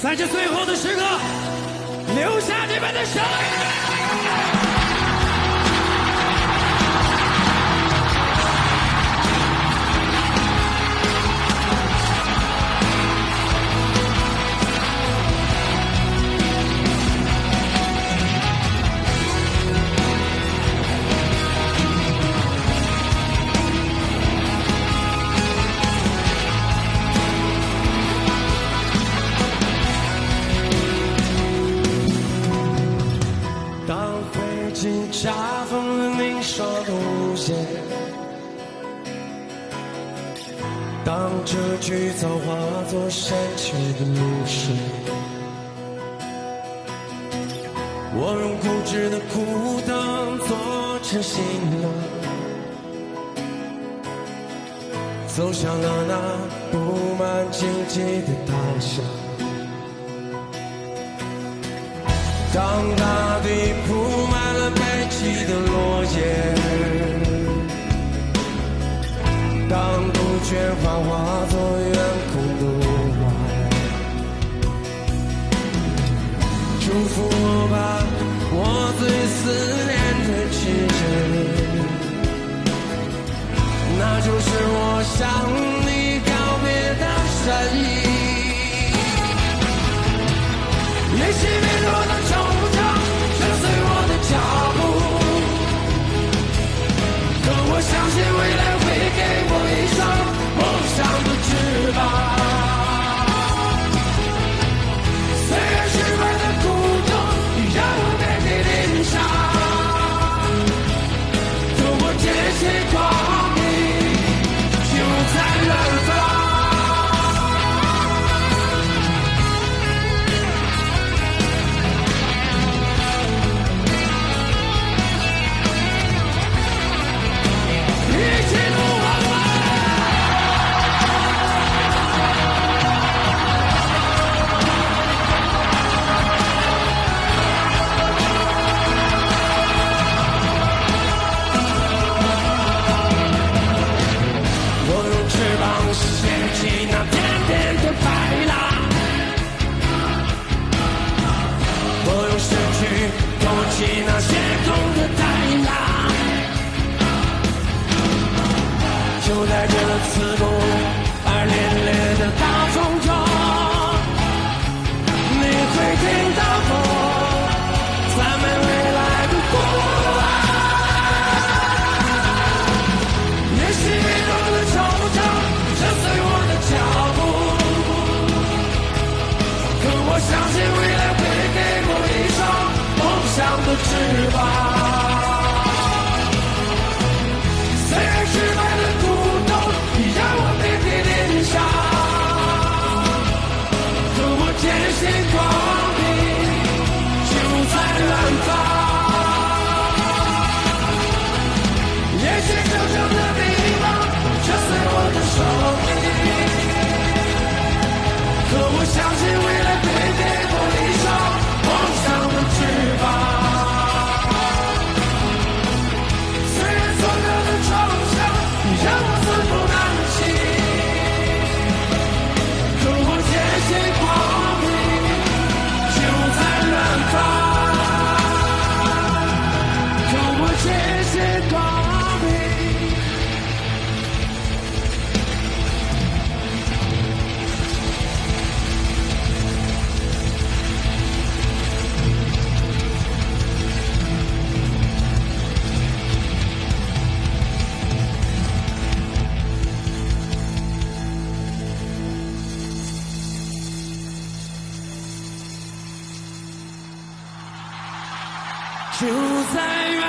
在这最后的时刻，留下你们的声音。查封了你说的无限，当这剧早化作山丘的露水，我用固执的苦等做成行囊，走向了那布满荆棘的大象。当大地铺满了悲泣的落叶，当杜鹃花化作远空的雾霾，祝福我吧，我最思念的情人，那就是我向你告别的身影。也许面对的惆怅跟随我的脚步，可我相信未来会给我一双梦想的翅膀。虽然失败的苦痛让我遍体鳞伤，可我坚信光明就在远方。那些空的太阳，就在这刺骨而烈烈的大风中，你会听到风赞美未来的光。也许迷路的惆怅跟随我的脚步，可我相信未来会给我一双梦想的翅膀。虽然失败的苦痛让我遍体鳞伤，可我坚信光明就在远方。也许真正的迷茫跟随我的手艺，可我相信未来会给我一双梦想的翅膀。让我寸步难行，可我坚信光明就在远方，可我坚信光就在远